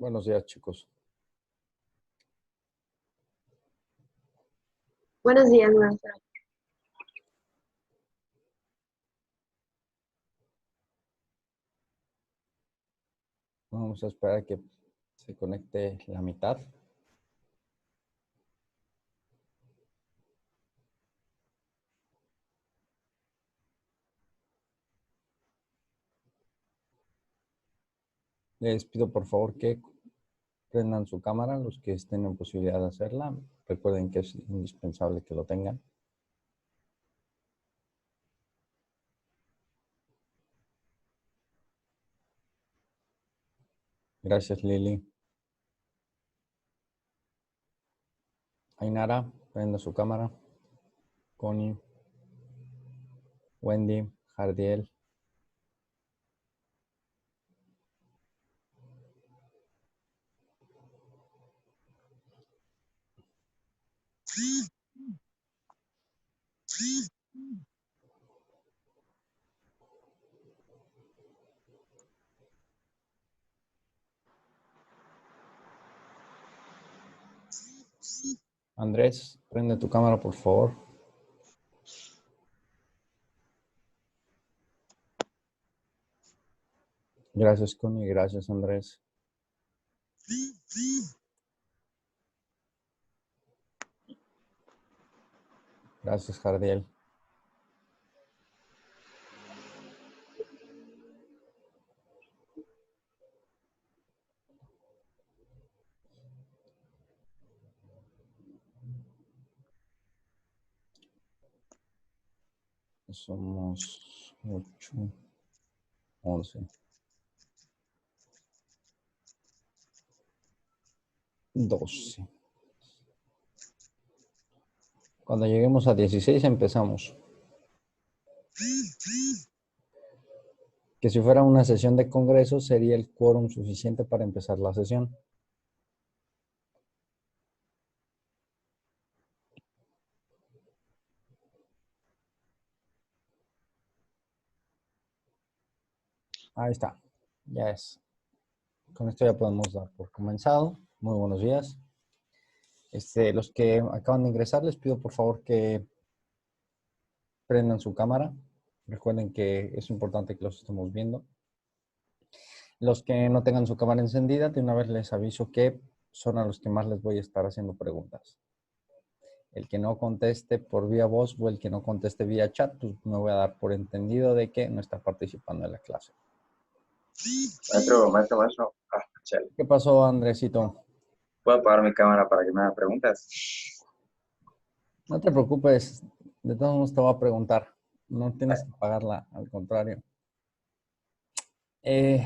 Buenos días, chicos. Buenos días, maestra. Vamos a esperar a que se conecte la mitad. Les pido por favor que prendan su cámara, los que estén en posibilidad de hacerla. Recuerden que es indispensable que lo tengan. Gracias, Lili. Ainara, prenda su cámara. Connie, Wendy, Jardiel. Andrés, prende tu cámara, por favor. Gracias, Connie. Gracias, Andrés. Gracias, Jardiel. Somos 8, 11, 12. Cuando lleguemos a 16 empezamos. Que si fuera una sesión de congreso sería el quórum suficiente para empezar la sesión. Ahí está. Ya es. Con esto ya podemos dar por comenzado. Muy buenos días. Los que acaban de ingresar, les pido por favor que prendan su cámara. Recuerden que es importante que los estemos viendo. Los que no tengan su cámara encendida, de una vez les aviso que son a los que más les voy a estar haciendo preguntas. El que no conteste por vía voz o el que no conteste vía chat, pues me voy a dar por entendido de que no está participando en la clase. Maestro. Chale. ¿Qué pasó, Andresito? ¿Puedo apagar mi cámara para que me hagan preguntas? No te preocupes, de todos modos te voy a preguntar. No tienes que apagarla, al contrario.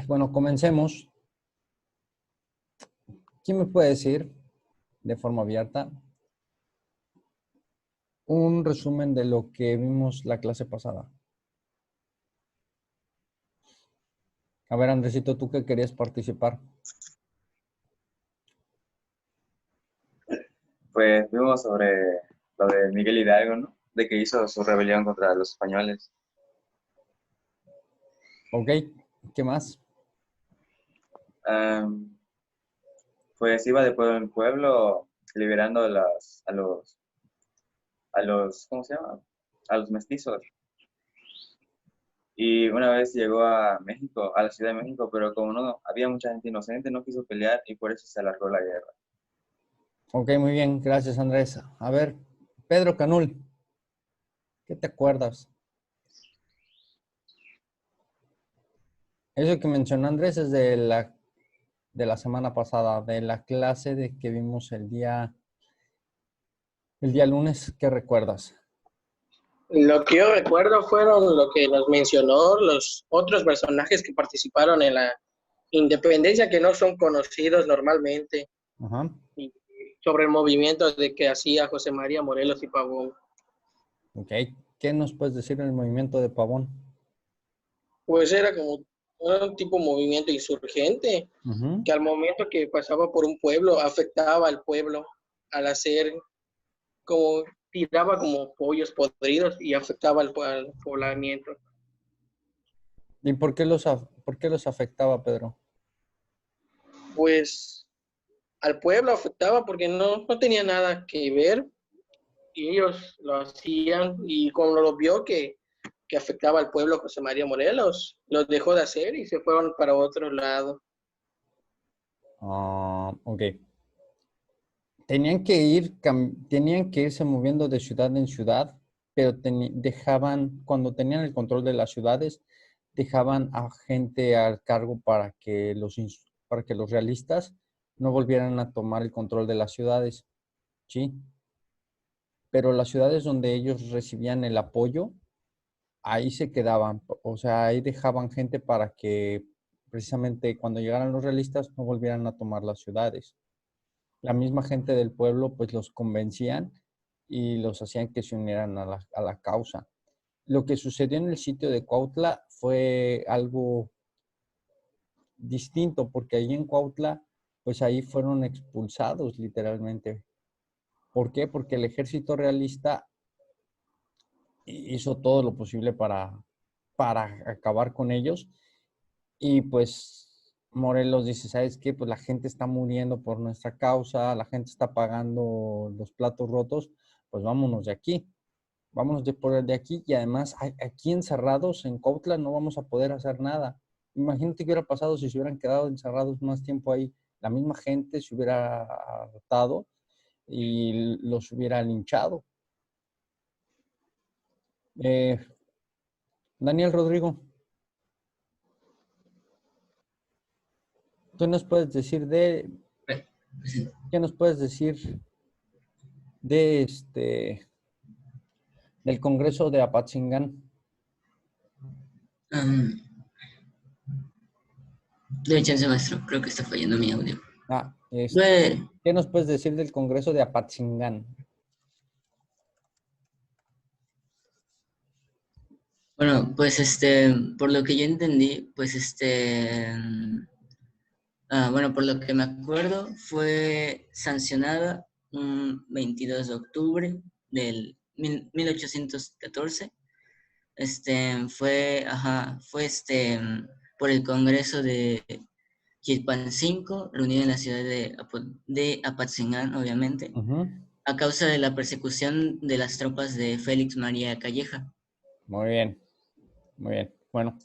Bueno, comencemos. ¿Quién me puede decir, de forma abierta, un resumen de lo que vimos la clase pasada? A ver, Andresito, ¿tú qué querías participar? Pues vimos sobre lo de Miguel Hidalgo, ¿no? De que hizo su rebelión contra los españoles. Ok, ¿qué más? Pues iba de pueblo en pueblo liberando a los, ¿cómo se llama? A los mestizos. Y una vez llegó a México, a la Ciudad de México, pero como no había mucha gente inocente, no quiso pelear y por eso se alargó la guerra. Ok, muy bien, gracias, Andrés. A ver, Pedro Canul, ¿qué te acuerdas? Eso que mencionó Andrés es de la semana pasada, de la clase de que vimos el día lunes. ¿Qué recuerdas? Lo que yo recuerdo fueron lo que nos mencionó los otros personajes que participaron en la independencia que no son conocidos normalmente, Ajá. y sobre el movimiento de que hacía José María Morelos y Pavón. Ok, ¿qué nos puedes decir del movimiento de Pavón? Pues era como un tipo de movimiento insurgente que al momento que pasaba por un pueblo afectaba al pueblo al hacer como tiraba como pollos podridos y afectaba al poblamiento. ¿Y por qué los afectaba, Pedro? pues al pueblo afectaba porque no tenía nada que ver y ellos lo hacían y cuando lo vio que afectaba al pueblo José María Morelos, los dejó de hacer y se fueron para otro lado. Ok. Tenían que irse moviendo de ciudad en ciudad, pero dejaban, cuando tenían el control de las ciudades, dejaban a gente al cargo para que los realistas no volvieran a tomar el control de las ciudades, ¿sí? Pero las ciudades donde ellos recibían el apoyo, ahí se quedaban, o sea, ahí dejaban gente para que precisamente cuando llegaran los realistas no volvieran a tomar las ciudades. La misma gente del pueblo pues los convencían y los hacían que se unieran a la causa. Lo que sucedió en el sitio de Cuautla fue algo distinto porque ahí en Cuautla pues ahí fueron expulsados literalmente. ¿Por qué? Porque el ejército realista hizo todo lo posible para acabar con ellos y pues Morelos dice, ¿sabes qué? Pues la gente está muriendo por nuestra causa, la gente está pagando los platos rotos, pues vámonos de aquí y además aquí encerrados en Cuautla no vamos a poder hacer nada. Imagínate qué hubiera pasado si se hubieran quedado encerrados más tiempo ahí. La misma gente se hubiera hartado y los hubiera linchado. Daniel Rodrigo, ¿tú nos puedes decir qué nos puedes decir de del Congreso de Apatzingán? Doy chance, maestro. Creo que está fallando mi audio. ¿Qué nos puedes decir del Congreso de Apatzingán? Bueno, pues por lo que yo entendí, pues bueno, por lo que me acuerdo, fue sancionada un 22 de octubre del 1814. Fue por el Congreso de Chilpancingo, reunido en la ciudad de Apatzingán, obviamente, a causa de la persecución de las tropas de Félix María Calleja. Muy bien, muy bien. Bueno,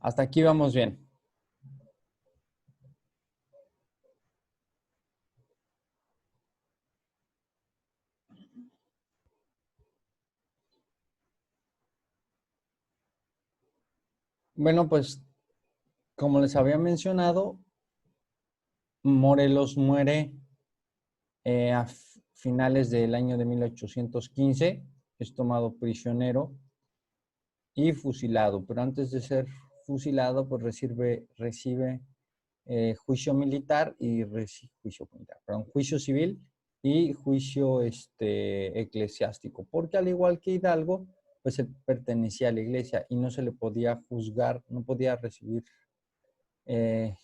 hasta aquí vamos bien. Bueno, pues como les había mencionado, Morelos muere a finales del año de 1815, es tomado prisionero y fusilado, pero antes de ser fusilado, pues recibe juicio militar y juicio civil y juicio eclesiástico, porque al igual que Hidalgo, pues él pertenecía a la iglesia y no se le podía juzgar, no podía recibir el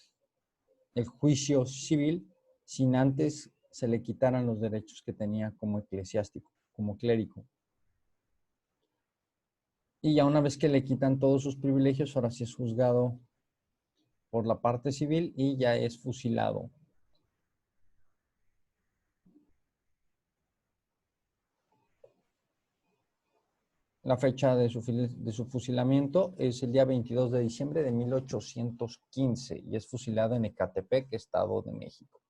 juicio civil sin antes se le quitaran los derechos que tenía como eclesiástico, como clérigo. Y ya una vez que le quitan todos sus privilegios, ahora sí es juzgado por la parte civil y ya es fusilado. La fecha de su fusilamiento es el día 22 de diciembre de 1815 y es fusilado en Ecatepec, Estado de México.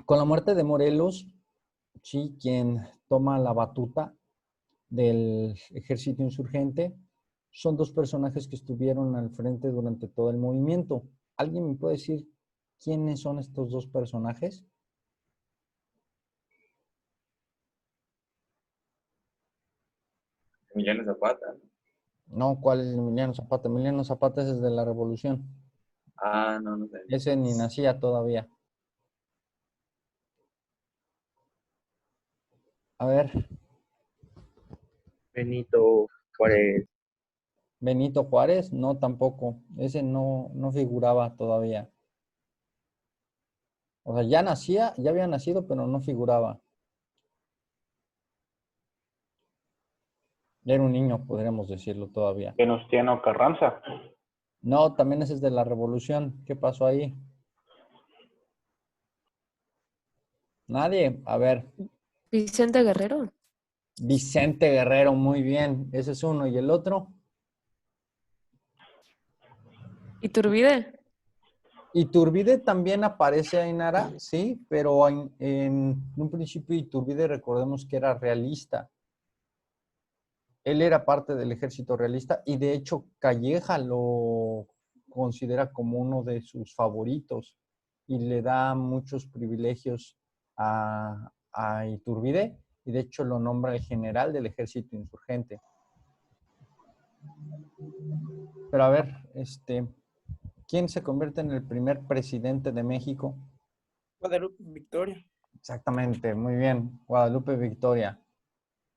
Con la muerte de Morelos, sí, quien toma la batuta del ejército insurgente son dos personajes que estuvieron al frente durante todo el movimiento. ¿Alguien me puede decir quiénes son estos dos personajes? Emiliano Zapata. No, ¿cuál es Emiliano Zapata? Emiliano Zapata es desde la Revolución. Ah, no sé. Ese ni nacía todavía. A ver. Benito Juárez. Benito Juárez, no, tampoco. Ese no figuraba todavía. O sea, ya había nacido, pero no figuraba. Era un niño, podríamos decirlo todavía. Venustiano Carranza. No, también ese es de la Revolución. ¿Qué pasó ahí? Nadie. A ver. Vicente Guerrero. Vicente Guerrero, muy bien. Ese es uno. ¿Y el otro? Iturbide. Iturbide también aparece, Ainara, sí, pero en un principio Iturbide recordemos que era realista. Él era parte del ejército realista y de hecho Calleja lo considera como uno de sus favoritos y le da muchos privilegios a Iturbide y de hecho lo nombra el general del ejército insurgente. Pero a ver, ¿quién se convierte en el primer presidente de México? Guadalupe Victoria. Exactamente, muy bien, Guadalupe Victoria.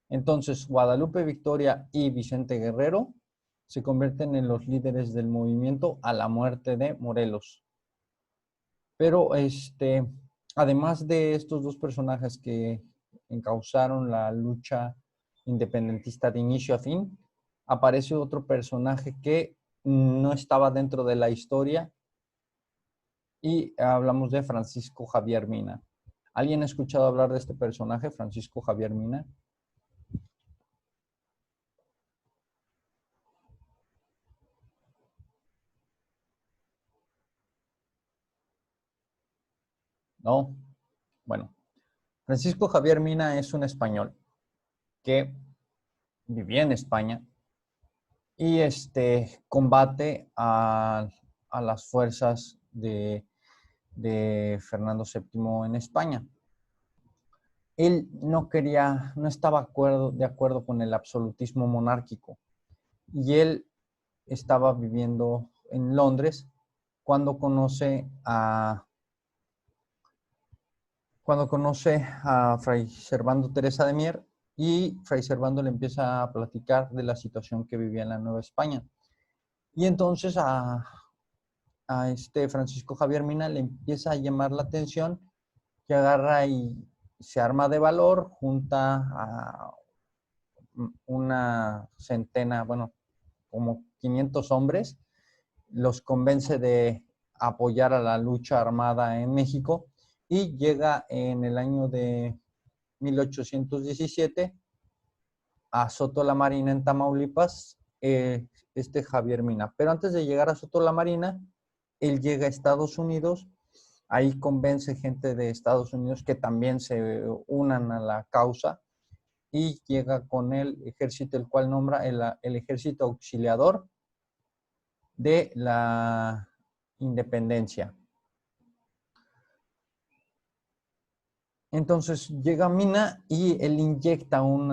Entonces, Guadalupe Victoria y Vicente Guerrero se convierten en los líderes del movimiento a la muerte de Morelos. Pero, además de estos dos personajes que encauzaron la lucha independentista de inicio a fin, aparece otro personaje que no estaba dentro de la historia y hablamos de Francisco Javier Mina. ¿Alguien ha escuchado hablar de este personaje, Francisco Javier Mina? No. Bueno, Francisco Javier Mina es un español que vivía en España y combate a las fuerzas de Fernando VII en España. Él no estaba de acuerdo con el absolutismo monárquico y él estaba viviendo en Londres cuando conoce a Fray Servando Teresa de Mier y Fray Servando le empieza a platicar de la situación que vivía en la Nueva España. Y entonces a Francisco Javier Mina le empieza a llamar la atención que agarra y se arma de valor, junta a una centena, bueno, como 500 hombres, los convence de apoyar a la lucha armada en México y llega en el año de 1817 a Soto la Marina en Tamaulipas, Javier Mina. Pero antes de llegar a Soto la Marina, él llega a Estados Unidos, ahí convence gente de Estados Unidos que también se unan a la causa y llega con el ejército, el cual nombra el Ejército Auxiliador de la Independencia. Entonces llega Mina y él inyecta un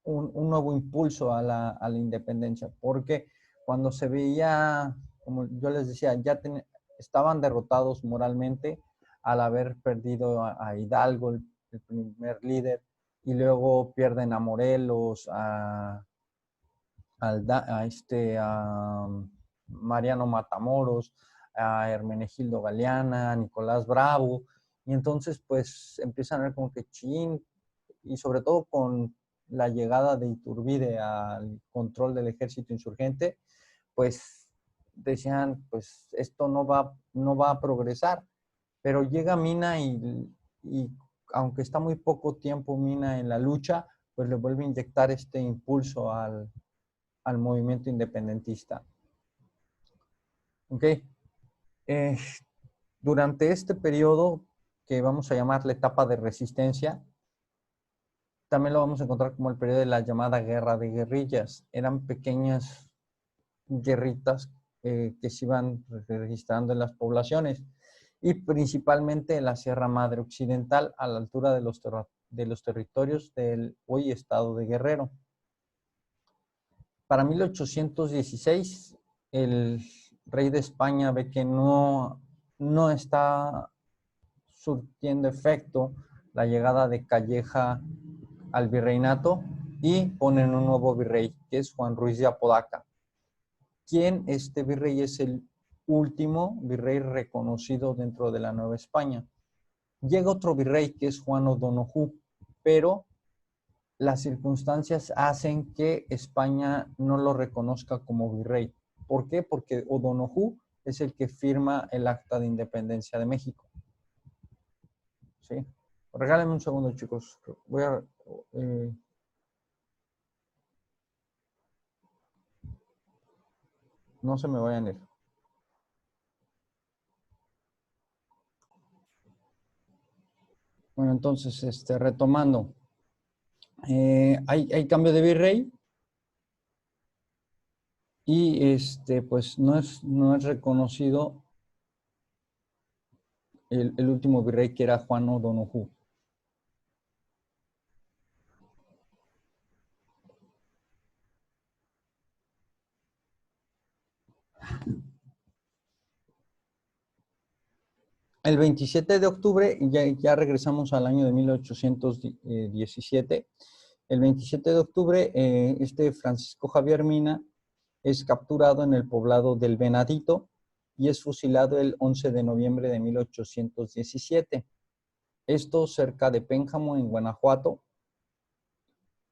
nuevo impulso a la independencia, porque cuando se veía, como yo les decía, estaban derrotados moralmente al haber perdido a Hidalgo, el primer líder, y luego pierden a Morelos, a Mariano Matamoros, a Hermenegildo Galeana, a Nicolás Bravo, y entonces pues empiezan a ver como que chin, y sobre todo con la llegada de Iturbide al control del ejército insurgente, pues decían, pues esto no va a progresar, pero llega Mina y aunque está muy poco tiempo Mina en la lucha, pues le vuelve a inyectar este impulso al movimiento independentista. ¿Ok? Durante este periodo, que vamos a llamar la etapa de resistencia, también lo vamos a encontrar como el periodo de la llamada guerra de guerrillas. Eran pequeñas guerritas que se iban registrando en las poblaciones y principalmente en la Sierra Madre Occidental a la altura de los territorios del hoy estado de Guerrero. Para 1816, el rey de España ve que no está surtiendo efecto la llegada de Calleja al virreinato y ponen un nuevo virrey, que es Juan Ruiz de Apodaca. Este virrey es el último virrey reconocido dentro de la Nueva España. Llega otro virrey que es Juan O'Donoghue, pero las circunstancias hacen que España no lo reconozca como virrey. ¿Por qué? Porque O'Donoghue es el que firma el Acta de Independencia de México. ¿Sí? Regálenme un segundo, chicos. Voy a... no se me vayan a ir. Bueno, entonces, retomando. Hay cambio de virrey y pues no es reconocido el último virrey, que era Juan O'Donoghue. El 27 de octubre, ya regresamos al año de 1817. El 27 de octubre, Francisco Javier Mina es capturado en el poblado del Venadito y es fusilado el 11 de noviembre de 1817. Esto cerca de Pénjamo, en Guanajuato.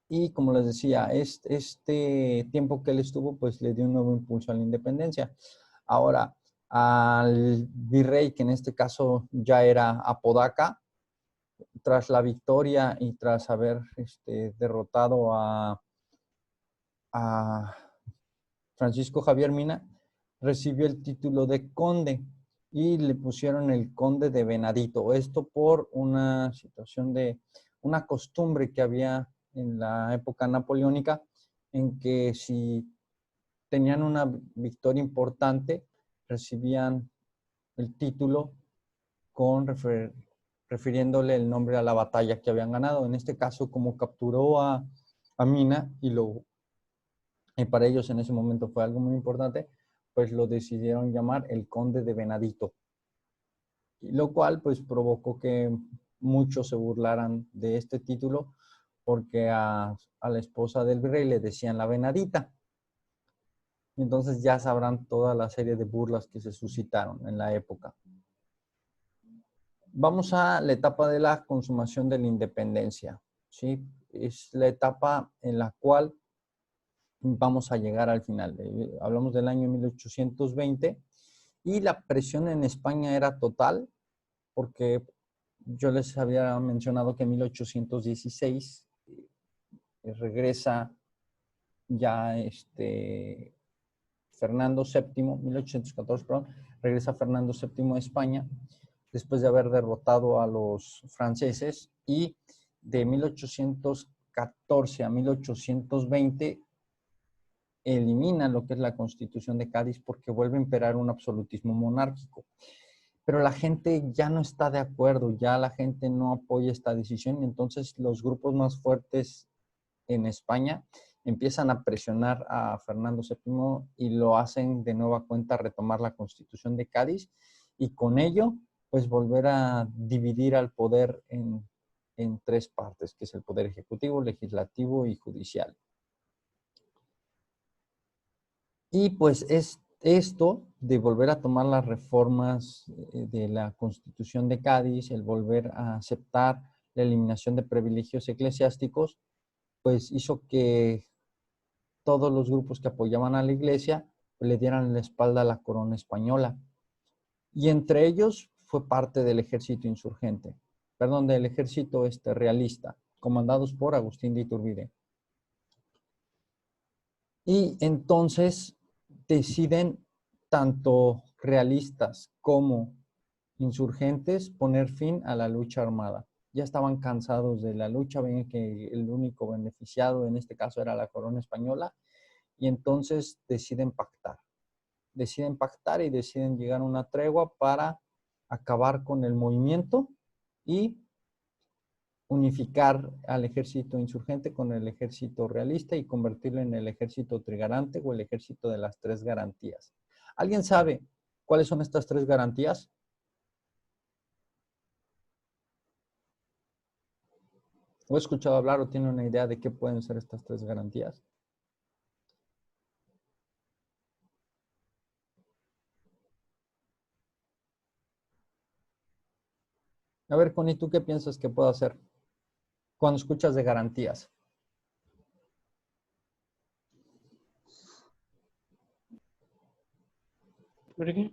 Y como les decía, este tiempo que él estuvo, pues le dio un nuevo impulso a la independencia. Ahora, al virrey, que en este caso ya era Apodaca, tras la victoria y tras haber derrotado a Francisco Javier Mina, recibió el título de conde y le pusieron el conde de Venadito. Esto por una situación de una costumbre que había en la época napoleónica, en que si tenían una victoria importante, recibían el título refiriéndole el nombre a la batalla que habían ganado. En este caso, como capturó a Mina y para ellos en ese momento fue algo muy importante, pues lo decidieron llamar el Conde de Venadito. Y lo cual pues provocó que muchos se burlaran de este título, porque a la esposa del virrey le decían la Venadita. Entonces ya sabrán toda la serie de burlas que se suscitaron en la época. Vamos a la etapa de la consumación de la independencia, ¿sí? Es la etapa en la cual vamos a llegar al final. Hablamos del año 1820 y la presión en España era total, porque yo les había mencionado que en 1816 regresa ya Fernando VII, 1814, perdón, regresa Fernando VII a España después de haber derrotado a los franceses, y de 1814 a 1820 elimina lo que es la Constitución de Cádiz, porque vuelve a imperar un absolutismo monárquico. Pero la gente ya no está de acuerdo, ya la gente no apoya esta decisión, y entonces los grupos más fuertes en España empiezan a presionar a Fernando VII y lo hacen de nueva cuenta retomar la Constitución de Cádiz, y con ello pues volver a dividir al poder en tres partes, que es el poder ejecutivo, legislativo y judicial. Y pues es esto de volver a tomar las reformas de la Constitución de Cádiz, el volver a aceptar la eliminación de privilegios eclesiásticos, pues hizo que todos los grupos que apoyaban a la iglesia le dieran la espalda a la corona española. Y entre ellos fue parte del ejército insurgente, perdón, del ejército realista, comandados por Agustín de Iturbide. Y entonces deciden tanto realistas como insurgentes poner fin a la lucha armada. Ya estaban cansados de la lucha, ven que el único beneficiado en este caso era la corona española, y entonces deciden pactar y deciden llegar a una tregua para acabar con el movimiento y unificar al ejército insurgente con el ejército realista y convertirlo en el ejército trigarante, o el ejército de las tres garantías. ¿Alguien sabe cuáles son estas tres garantías? ¿O he escuchado hablar o tiene una idea de qué pueden ser estas tres garantías? A ver, Connie, ¿tú qué piensas que puedo hacer cuando escuchas de garantías? ¿Por qué?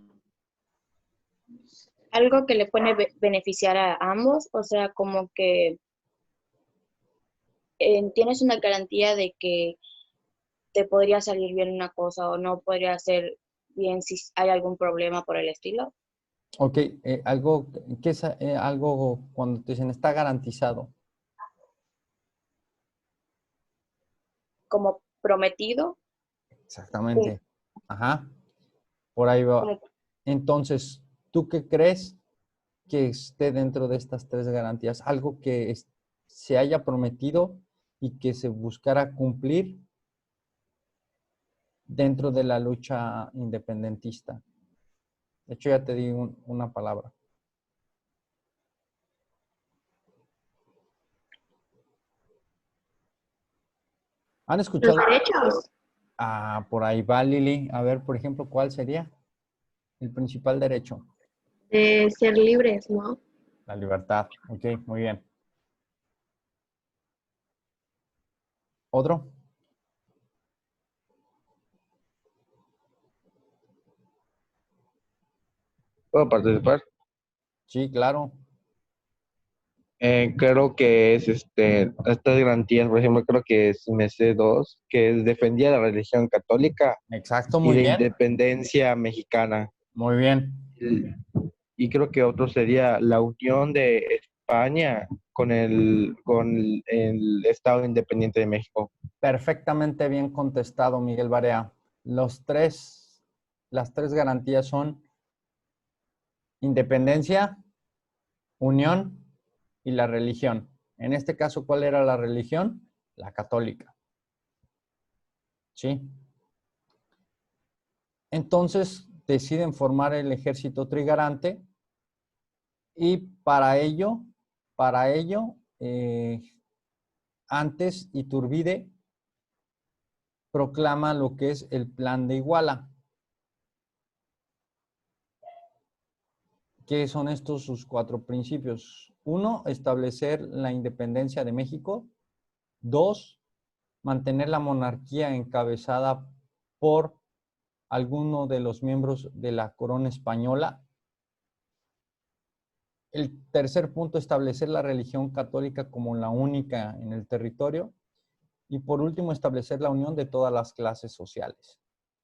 Algo que le puede beneficiar a ambos, o sea, como que tienes una garantía de que te podría salir bien una cosa o no podría ser bien si hay algún problema por el estilo. Ok, algo, ¿qué es algo cuando te dicen está garantizado? Como prometido. Exactamente. Ajá, por ahí va. Como, Entonces, ¿tú qué crees que esté dentro de estas tres garantías? Algo que se haya prometido y que se buscara cumplir dentro de la lucha independentista. De hecho, ya te di una palabra. ¿Han escuchado? los derechos. Ah, por ahí va, Lili. A ver, por ejemplo, ¿cuál sería el principal derecho? De ser libres, ¿no? La libertad. Ok, muy bien. ¿Otro? ¿Puedo participar? Sí, claro. Creo que es estas garantías, por ejemplo, creo que es MC2, que defendía la religión católica Exacto, y muy la bien. independencia mexicana. Muy bien. Y creo que otro sería la unión de España con el Estado Independiente de México. Perfectamente bien contestado, Miguel Barea. Las tres garantías son independencia, unión y la religión. En este caso, ¿cuál era la religión? La católica. ¿Sí? Entonces, deciden formar el ejército trigarante y para ello, antes Iturbide proclama lo que es el Plan de Iguala. ¿Qué son estos sus cuatro principios? 1, establecer la independencia de México. 2, mantener la monarquía encabezada por alguno de los miembros de la corona española. El tercer punto, establecer la religión católica como la única en el territorio. Y por último, establecer la unión de todas las clases sociales.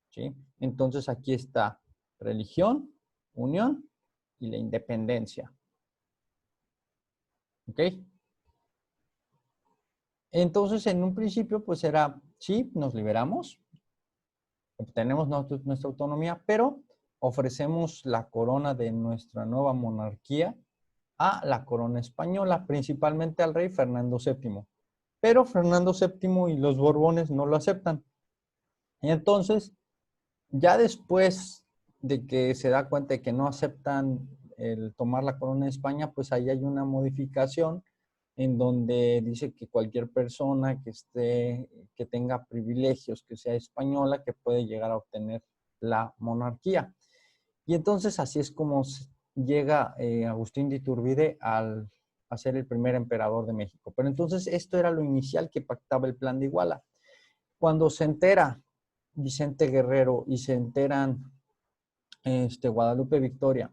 ¿Sí? Entonces aquí está religión, unión y la independencia. ¿Ok? Entonces, en un principio, pues era, sí, nos liberamos, obtenemos nuestra autonomía, pero ofrecemos la corona de nuestra nueva monarquía a la corona española, principalmente al rey Fernando VII. Pero Fernando VII y los Borbones no lo aceptan. Y entonces, ya después de que se da cuenta de que no aceptan el tomar la corona de España, pues ahí hay una modificación en donde dice que cualquier persona que tenga privilegios, que sea española, que puede llegar a obtener la monarquía. Y entonces así es como llega Agustín de Iturbide a ser el primer emperador de México. Pero entonces esto era lo inicial que pactaba el Plan de Iguala. Cuando se entera Vicente Guerrero y se enteran Guadalupe Victoria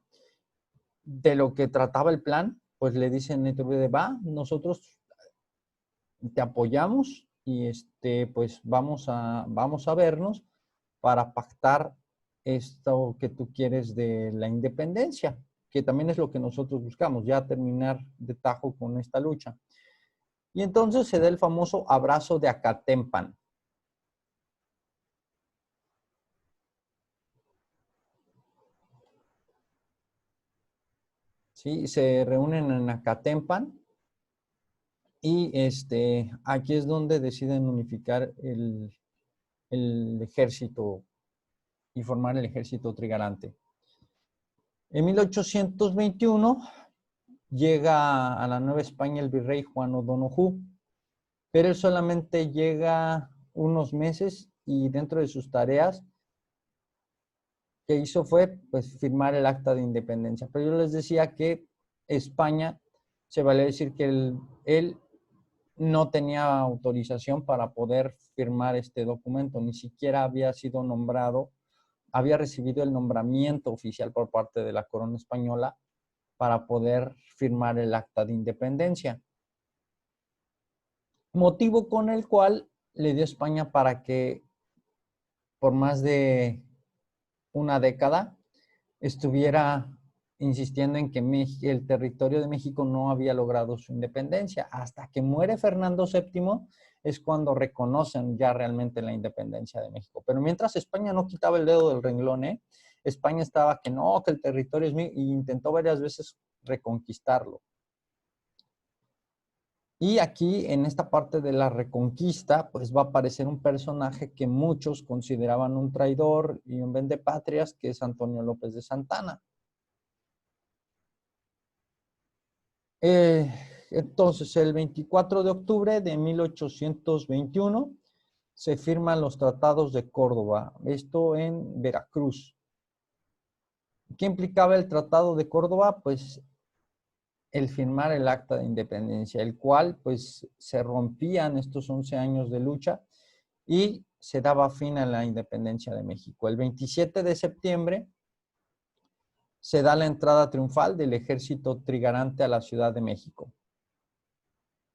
de lo que trataba el plan, pues le dicen a Iturbide, va, nosotros te apoyamos y pues vamos a vernos para pactar esto que tú quieres de la independencia, que también es lo que nosotros buscamos, ya terminar de tajo con esta lucha. Y entonces se da el famoso abrazo de Acatempan. ¿Sí? Se reúnen en Acatempan y aquí es donde deciden unificar el ejército y formar el ejército trigarante. En 1821 llega a la Nueva España el virrey Juan O'Donoghue, pero él solamente llega unos meses y dentro de sus tareas que hizo fue pues firmar el acta de independencia. Pero yo les decía que España se vale decir que él no tenía autorización para poder firmar este documento, ni siquiera había sido nombrado había recibido el nombramiento oficial por parte de la corona española para poder firmar el acta de independencia. Motivo con el cual le dio España para que por más de una década estuviera insistiendo en que el territorio de México no había logrado su independencia. Hasta que muere Fernando VII es cuando reconocen ya realmente la independencia de México. Pero mientras España no quitaba el dedo del renglón, España estaba que no, que el territorio es mío, y intentó varias veces reconquistarlo. Y aquí, en esta parte de la reconquista, pues va a aparecer un personaje que muchos consideraban un traidor y un vendepatrias, que es Antonio López de Santana. Entonces, el 24 de octubre de 1821 se firman los tratados de Córdoba, esto en Veracruz. ¿Qué implicaba el Tratado de Córdoba? Pues el firmar el acta de independencia, el cual pues se rompían estos 11 años de lucha y se daba fin a la independencia de México. El 27 de septiembre se da la entrada triunfal del ejército trigarante a la Ciudad de México.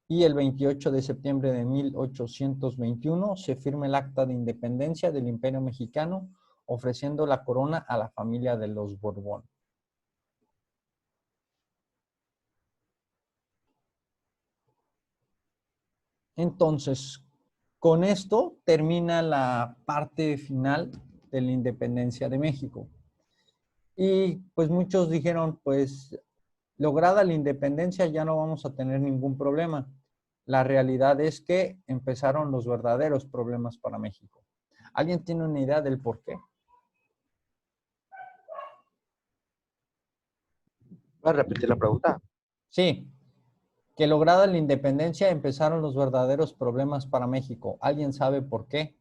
Y el 28 de septiembre de 1821 se firma el acta de independencia del Imperio Mexicano, ofreciendo la corona a la familia de los Borbón. Entonces, con esto termina la parte final de la independencia de México. Y pues muchos dijeron, pues lograda la independencia ya no vamos a tener ningún problema. La realidad es que empezaron los verdaderos problemas para México. ¿Alguien tiene una idea del por qué? ¿Puedes repetir la pregunta? Sí, que lograda la independencia empezaron los verdaderos problemas para México. ¿Alguien sabe por qué?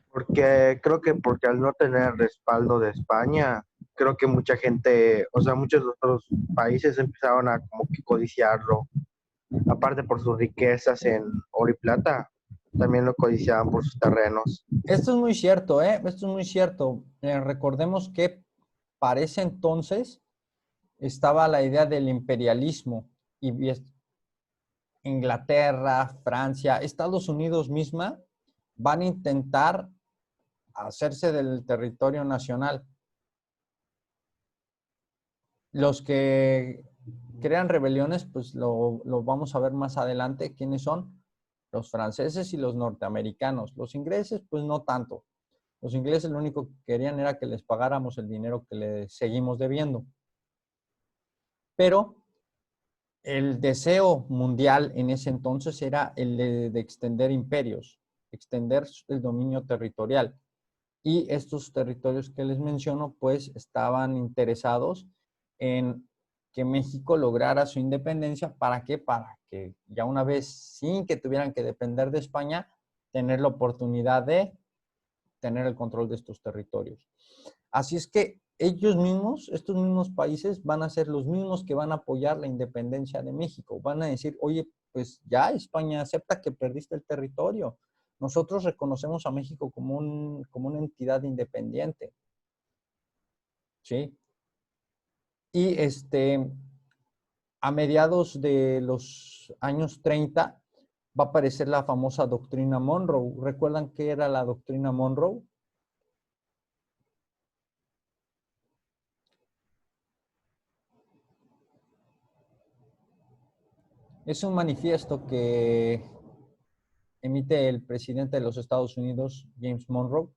Porque creo que porque al no tener respaldo de España, creo que mucha gente, o sea, muchos otros países empezaron a como que codiciarlo. Aparte por sus riquezas en oro y plata, también lo codiciaban por sus terrenos. Esto es muy cierto, ¿eh? Esto es muy cierto. Recordemos que para ese entonces estaba la idea del imperialismo y Inglaterra, Francia, Estados Unidos misma van a intentar hacerse del territorio nacional. Los que crean rebeliones, pues lo vamos a ver más adelante, ¿quiénes son? Los franceses y los norteamericanos. Los ingleses, pues no tanto. Los ingleses lo único que querían era que les pagáramos el dinero que les seguimos debiendo. Pero el deseo mundial en ese entonces era el de extender imperios, extender el dominio territorial. Y estos territorios que les menciono, pues estaban interesados en que México lograra su independencia. ¿Para qué? Para que ya una vez, sin que tuvieran que depender de España, tener la oportunidad de tener el control de estos territorios. Así es que ellos mismos, estos mismos países, van a ser los mismos que van a apoyar la independencia de México. Van a decir, oye, pues ya España acepta que perdiste el territorio. Nosotros reconocemos a México como una entidad independiente. ¿Sí? Y a mediados de los años 30 va a aparecer la famosa doctrina Monroe. ¿Recuerdan qué era la doctrina Monroe? Es un manifiesto que emite el presidente de los Estados Unidos, James Monroe,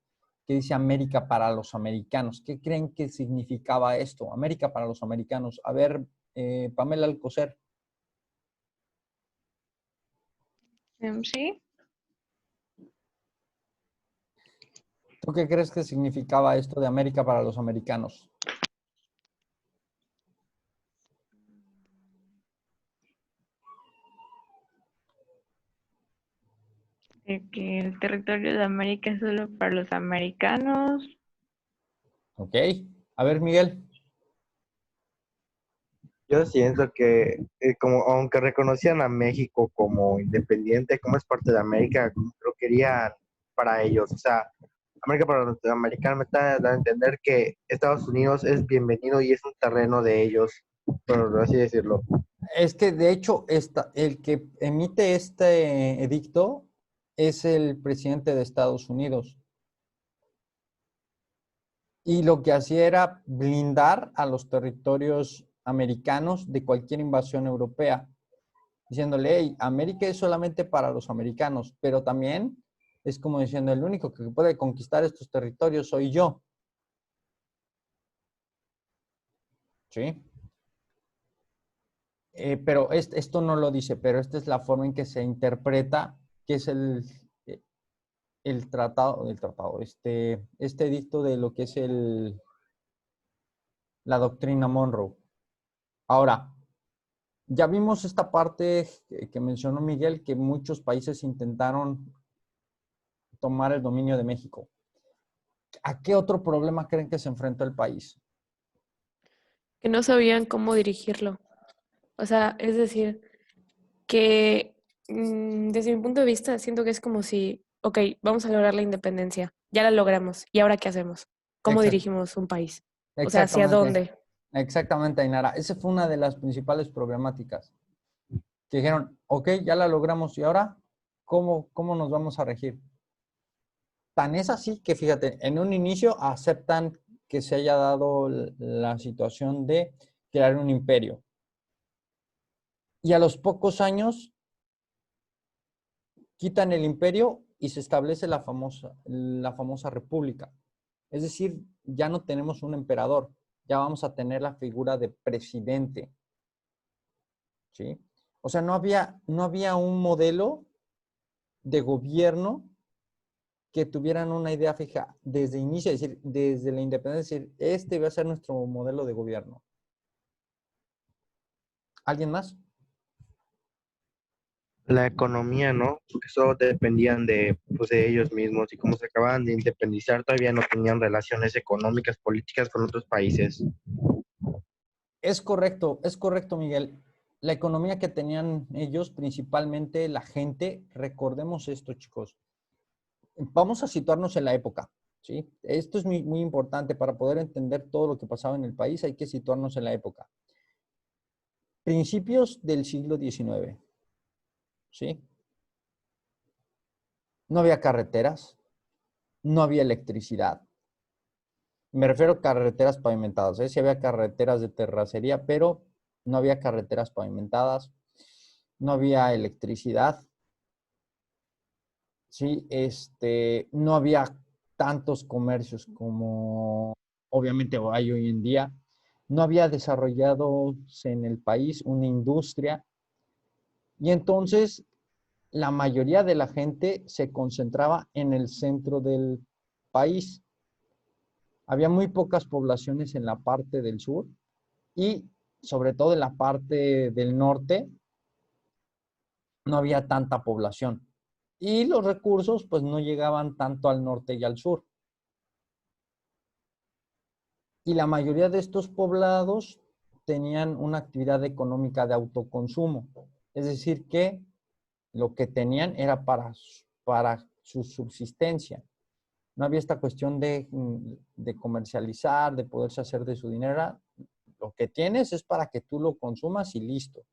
que dice América para los americanos. ¿Qué creen que significaba esto? América para los americanos. A ver, Pamela Alcocer. Sí. ¿Tú qué crees que significaba esto de América para los americanos? Que el territorio de América es solo para los americanos. Ok. A ver, Miguel. Yo siento que como aunque reconocían a México como independiente, como es parte de América, como que lo querían para ellos. O sea, América para los norteamericanos me está dando a entender que Estados Unidos es bienvenido y es un terreno de ellos, por así decirlo. Es que de hecho el que emite este edicto es el presidente de Estados Unidos. Y lo que hacía era blindar a los territorios americanos de cualquier invasión europea, diciéndole, hey, América es solamente para los americanos, pero también es como diciendo, el único que puede conquistar estos territorios soy yo. ¿Sí? Pero esto no lo dice, pero esta es la forma en que se interpreta, que es el tratado, este edicto de lo que es la doctrina Monroe. Ahora, ya vimos esta parte que mencionó Miguel, que muchos países intentaron tomar el dominio de México. ¿A qué otro problema creen que se enfrentó el país? Que no sabían cómo dirigirlo. O sea, es decir, que desde mi punto de vista siento que es como si, ok, vamos a lograr la independencia, ya la logramos, ¿y ahora qué hacemos? ¿Cómo dirigimos un país? O sea, ¿hacia dónde? Exactamente, Ainara. Esa fue una de las principales problemáticas. Que dijeron, ok, ya la logramos, ¿y ahora cómo nos vamos a regir? Tan es así que, fíjate, en un inicio aceptan que se haya dado la situación de crear un imperio. Y a los pocos años quitan el imperio y se establece la famosa república. Es decir, ya no tenemos un emperador, ya vamos a tener la figura de presidente. ¿Sí? O sea, no había un modelo de gobierno que tuvieran una idea fija desde inicio, es decir, desde la independencia, decir, este va a ser nuestro modelo de gobierno. ¿Alguien más? La economía, ¿no? Porque solo dependían pues, de ellos mismos y como se acababan de independizar, todavía no tenían relaciones económicas, políticas con otros países. Es correcto, Miguel. La economía que tenían ellos, principalmente la gente, recordemos esto, chicos. Vamos a situarnos en la época, ¿sí? Esto es muy, muy importante para poder entender todo lo que pasaba en el país, hay que situarnos en la época. Principios del siglo XIX, ¿sí? No había carreteras, no había electricidad. Me refiero a carreteras pavimentadas, ¿eh? Sí había carreteras de terracería, pero no había carreteras pavimentadas, no había electricidad, ¿sí? No había tantos comercios como obviamente hay hoy en día. No había desarrollado en el país una industria y entonces la mayoría de la gente se concentraba en el centro del país. Había muy pocas poblaciones en la parte del sur y sobre todo en la parte del norte no había tanta población. Y los recursos pues no llegaban tanto al norte y al sur. Y la mayoría de estos poblados tenían una actividad económica de autoconsumo. Es decir, que lo que tenían era para su subsistencia. No había esta cuestión de comercializar, de poderse hacer de su dinero. Lo que tienes es para que tú lo consumas y listo.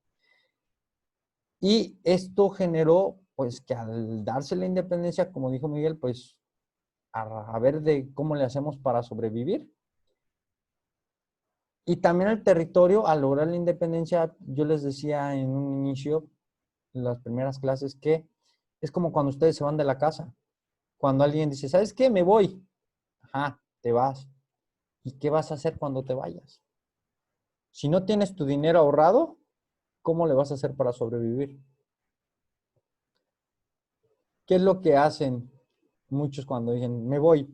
Y esto generó, pues, que al darse la independencia, como dijo Miguel, pues, a ver de cómo le hacemos para sobrevivir. Y también el territorio, al lograr la independencia, yo les decía en un inicio, en las primeras clases, que es como cuando ustedes se van de la casa. Cuando alguien dice, ¿sabes qué? Me voy. Ajá, te vas. ¿Y qué vas a hacer cuando te vayas? Si no tienes tu dinero ahorrado, ¿cómo le vas a hacer para sobrevivir? ¿Qué es lo que hacen muchos cuando dicen, me voy,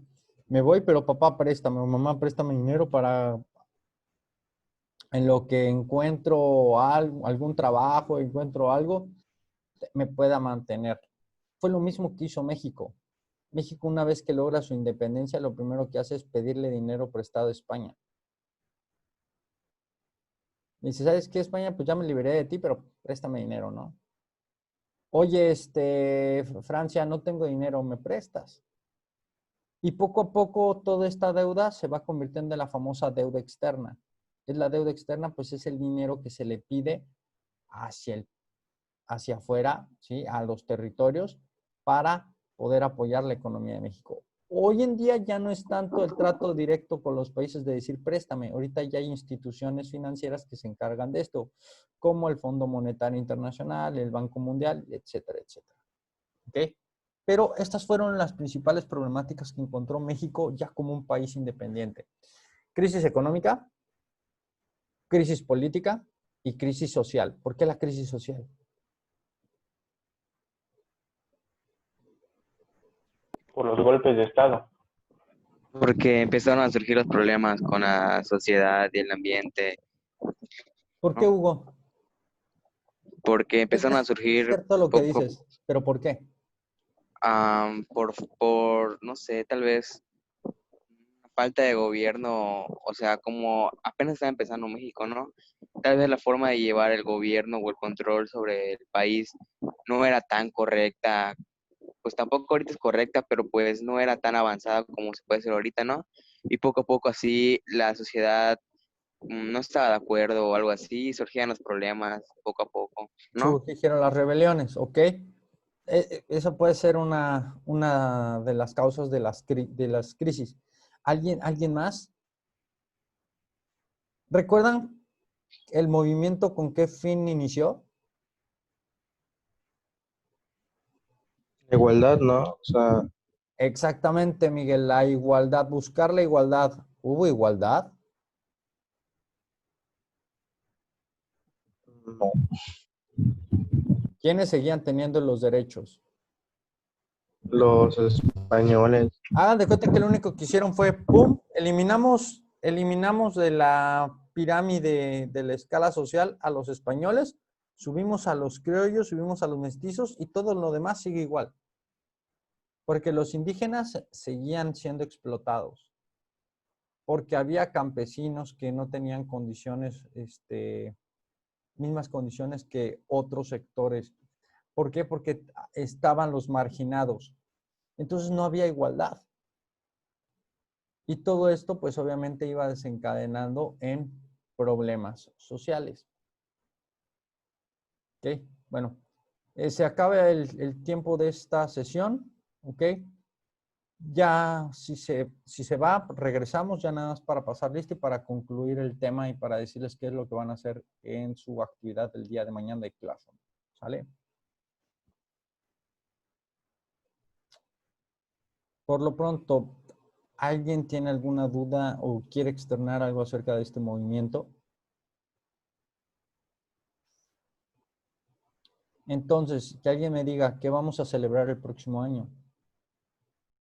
pero papá préstame o mamá préstame dinero para en lo que encuentro algún trabajo, encuentro algo, me pueda mantener? Fue lo mismo que hizo México. México, una vez que logra su independencia, lo primero que hace es pedirle dinero prestado a España. Dice, ¿sabes qué, España? Pues ya me liberé de ti, pero préstame dinero, ¿no? Oye, Francia, no tengo dinero, ¿me prestas? Y poco a poco toda esta deuda se va convirtiendo en la famosa deuda externa. Es la deuda externa, pues es el dinero que se le pide hacia afuera, ¿sí? A los territorios para poder apoyar la economía de México. Hoy en día ya no es tanto el trato directo con los países de decir préstame. Ahorita ya hay instituciones financieras que se encargan de esto, como el Fondo Monetario Internacional, el Banco Mundial, etcétera, etcétera. ¿Ok? Pero estas fueron las principales problemáticas que encontró México ya como un país independiente. Crisis económica, crisis política y crisis social. ¿Por qué la crisis social? Por los golpes de Estado. Porque empezaron a surgir los problemas con la sociedad y el ambiente. ¿Por qué, Hugo? Porque empezaron a Es surgir cierto lo que dices, pero ¿por qué? No sé, tal vez falta de gobierno, o sea, como apenas está empezando México, ¿no? Tal vez la forma de llevar el gobierno o el control sobre el país no era tan correcta, pues tampoco ahorita es correcta, pero pues no era tan avanzada como se puede hacer ahorita, ¿no? Y poco a poco así la sociedad no estaba de acuerdo o algo así, surgían los problemas poco a poco, ¿no? Surgieron las rebeliones, ¿ok? Eso puede ser una de las causas de las crisis. ¿Alguien más? ¿Recuerdan el movimiento con qué fin inició? Igualdad, ¿no? O sea, Exactamente, Miguel, la igualdad, buscar la igualdad. ¿Hubo igualdad? no. ¿Quiénes seguían teniendo los derechos? Los españoles. Hagan de cuenta que lo único que hicieron fue, ¡pum!, eliminamos de la pirámide de la escala social a los españoles, subimos a los criollos, subimos a los mestizos y todo lo demás sigue igual. Porque los indígenas seguían siendo explotados. Porque había campesinos que no tenían condiciones, mismas condiciones que otros sectores. ¿Por qué? Porque estaban los marginados. Entonces no había igualdad. Y todo esto, pues obviamente iba desencadenando en problemas sociales. ¿Ok? Bueno, se acaba el tiempo de esta sesión. ¿Ok? Ya, si se va, regresamos ya nada más para pasar lista y para concluir el tema y para decirles qué es lo que van a hacer en su actividad del día de mañana de clase. ¿Sale? Por lo pronto, ¿alguien tiene alguna duda o quiere externar algo acerca de este movimiento? Entonces, que alguien me diga qué vamos a celebrar el próximo año.